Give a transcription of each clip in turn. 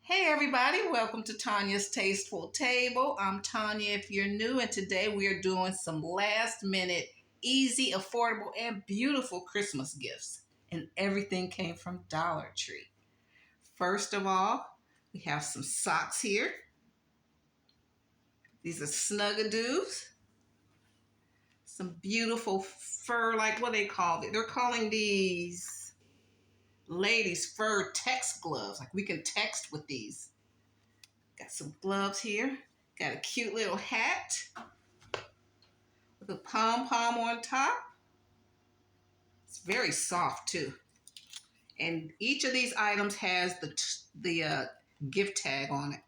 Hey everybody, welcome to Tanya's Tasteful Table. I'm Tanya if you're new, and today we are doing some last minute, easy, affordable, and beautiful Christmas gifts. And everything came from Dollar Tree. First of all, we have some socks here. These are Snuggadoos. Some beautiful fur, like what they call it. They're calling these ladies fur text gloves. Like we can text with these. Got some gloves here. Got a cute little hat with a pom-pom on top. It's very soft too. And each of these items has the gift tag on it.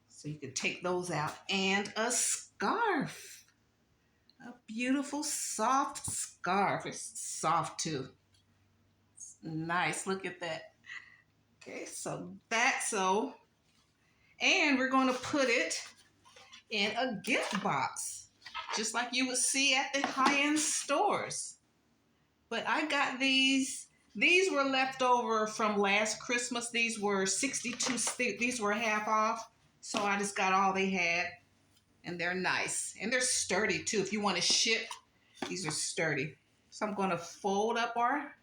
So you can take those out. And a scarf. A beautiful soft scarf. It's soft too. It's nice. Look at that. Okay, and we're going to put it in a gift box, just like you would see at the high-end stores. But I got these. These were left over from last Christmas. These were 62, these were half off. So I just got all they had. And they're nice. And they're sturdy too. If you want to ship, these are sturdy. So I'm going to fold up our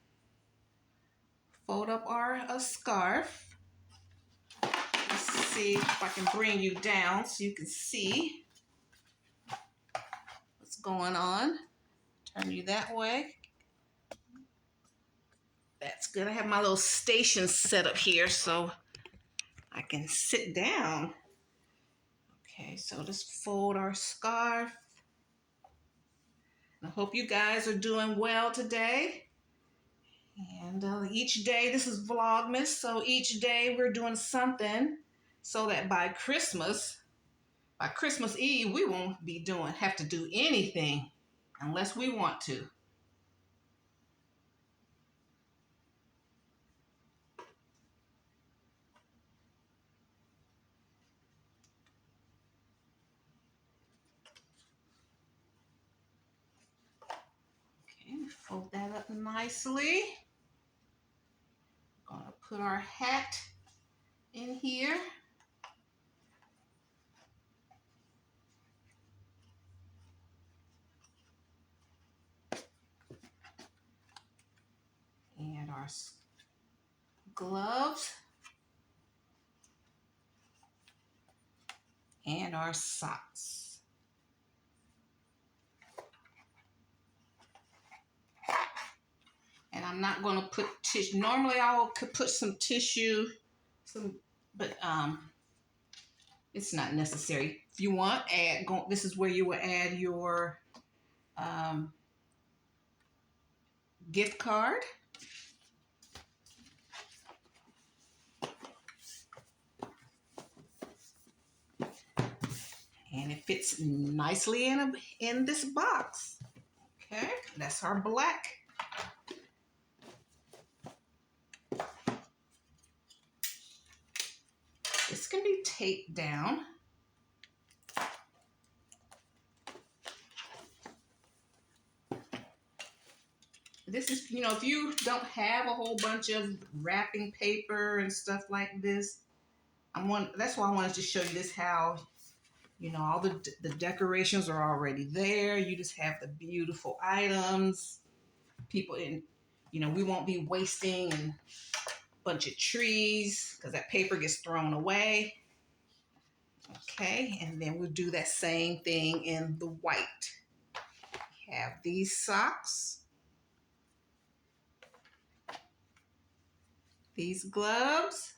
scarf. Let's see if I can bring you down so you can see what's going on. Turn you that way. That's good. I have my little station set up here so I can sit down. Okay, so just fold our scarf. I hope you guys are doing well today. And each day, this is Vlogmas, so each day we're doing something so that by Christmas Eve, we won't have to do anything unless we want to. Okay, fold that up nicely. Gonna put our hat in here. And our gloves. And our socks. And I'm not going to put tissue. Normally I will put some tissue, but it's not necessary. If you want, this is where you will add your gift card. And it fits nicely in this box. Okay, that's our black. This can be taped down. This is, if you don't have a whole bunch of wrapping paper and stuff like this, that's why I wanted to show you this, how, all the decorations are already there. You just have the beautiful items. We won't be wasting a bunch of trees because that paper gets thrown away. Okay, and then we'll do that same thing in the white. We have these socks, these gloves,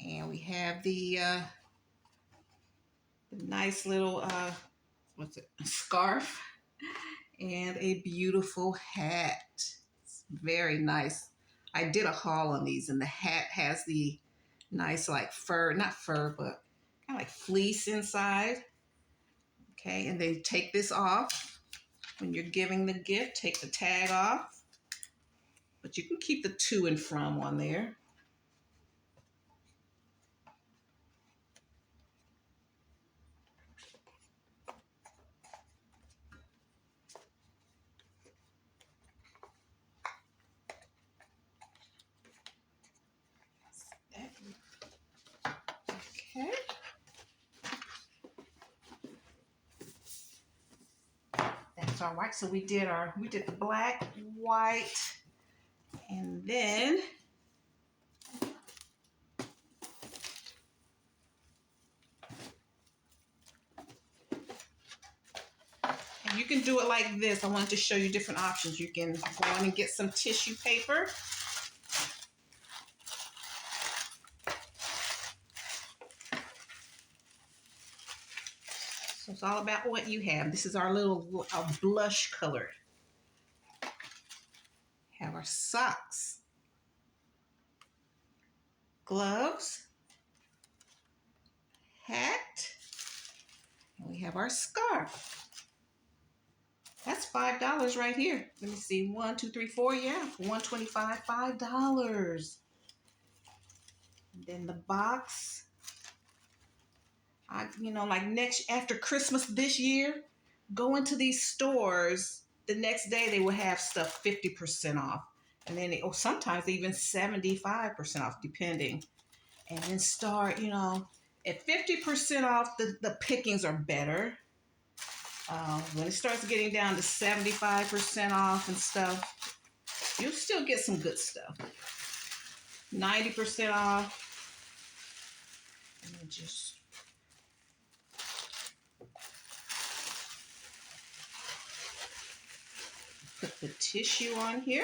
and we have the nice little scarf and a beautiful hat. It's very nice. I did a haul on these, and the hat has the nice like fur, not fur, but kind of like fleece inside. Okay, and they take this off when you're giving the gift. Take the tag off, but you can keep the to and from on there. That's our white. So we did the black, white, and then you can do it like this. I wanted to show you different options. You can go in and get some tissue paper. So it's all about what you have. This is our little blush color. Have our socks, gloves, hat, and we have our scarf. That's $5 right here. Let me see, 1, 2, 3, 4, yeah, $1.25, $5. And then the box, like after Christmas this year, go into these stores. The next day they will have stuff 50% off, and then sometimes even 75% off, depending. And then start, at 50% off, the pickings are better. When it starts getting down to 75% off and stuff, you'll still get some good stuff. 90% off. And then just put the tissue on here.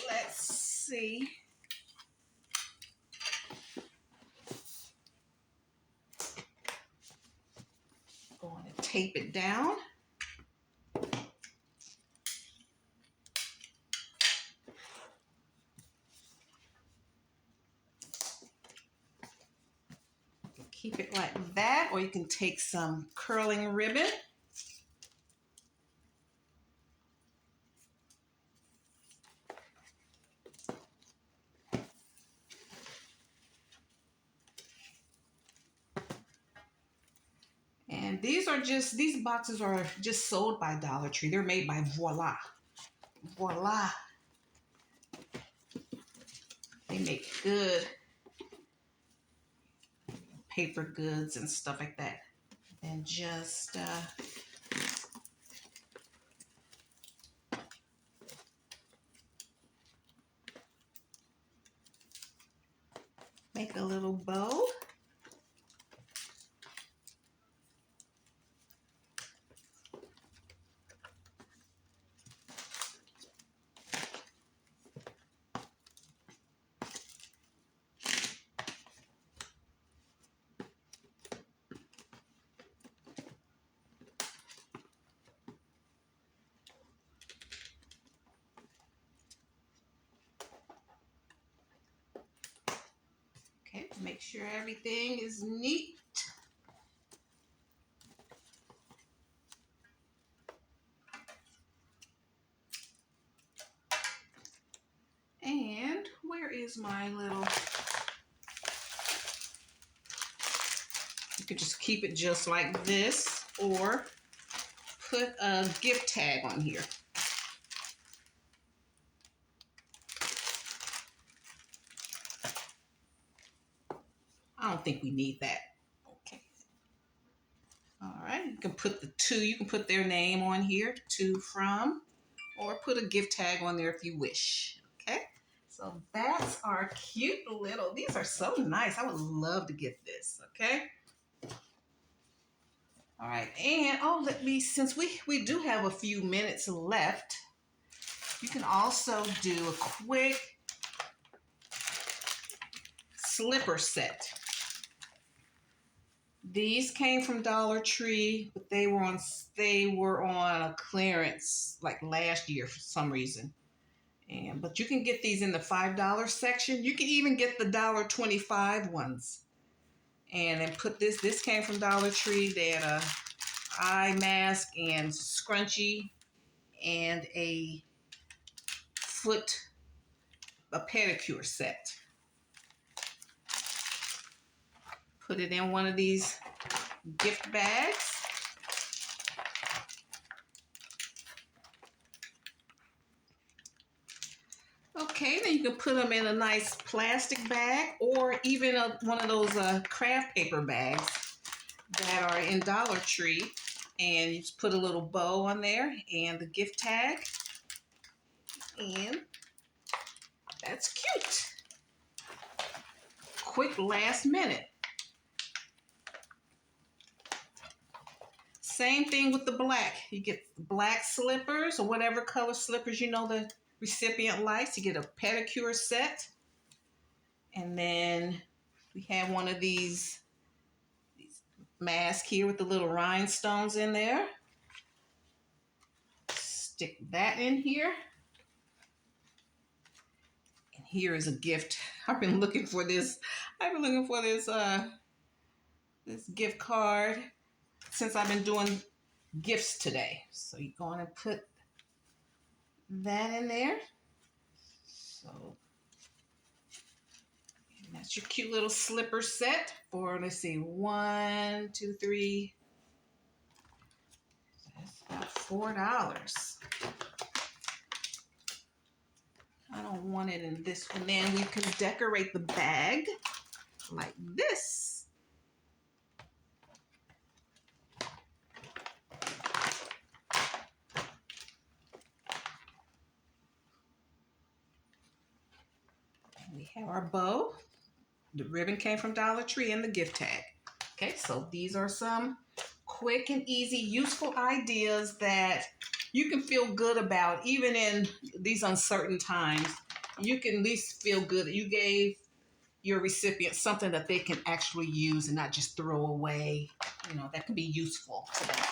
Let's see. Going to tape it down. Keep it like that, or you can take some curling ribbon. And these boxes are just sold by Dollar Tree. They're made by Voila. Voila. They make good paper goods and stuff like that. And just make a little bow. Okay, make sure everything is neat. And where is my little... You could just keep it just like this, or put a gift tag on here. I don't think we need that. Okay. All right, you can put you can put their name on here, to, from, or put a gift tag on there if you wish. Okay, so that's our cute little, these are so nice. I would love to get this, okay? All right, and since we do have a few minutes left, you can also do a quick slipper set. These came from Dollar Tree, but they were on a clearance like last year for some reason. But you can get these in the $5 section. You can even get the $1.25 ones. And then put this came from Dollar Tree. They had a eye mask and scrunchie and a pedicure set. Put it in one of these gift bags. Okay, then you can put them in a nice plastic bag or even one of those craft paper bags that are in Dollar Tree. And you just put a little bow on there and the gift tag. And that's cute. Quick last minute. Same thing with the black. You get black slippers or whatever color slippers you know the recipient likes. You get a pedicure set. And then we have one of these masks here with the little rhinestones in there. Stick that in here. And here is a gift. I've been looking for this. This gift card since I've been doing gifts today. So you're going to put that in there. So that's your cute little slipper set for, let's see, 1, 2, 3. That's about $4. I don't want it in this one. Then we can decorate the bag like this. We have our bow. The ribbon came from Dollar Tree and the gift tag. Okay, so these are some quick and easy, useful ideas that you can feel good about even in these uncertain times. You can at least feel good that you gave your recipient something that they can actually use and not just throw away. You know, that can be useful to them.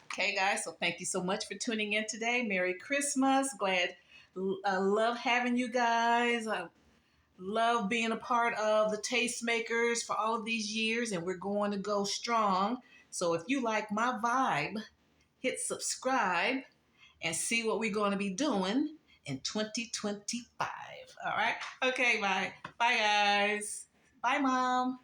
Okay, guys, so thank you so much for tuning in today. Merry Christmas. I love having you guys. I love being a part of the Tastemakers for all of these years, and we're going to go strong. So if you like my vibe, hit subscribe and see what we're going to be doing in 2025. All right? Okay, bye. Bye, guys. Bye, Mom.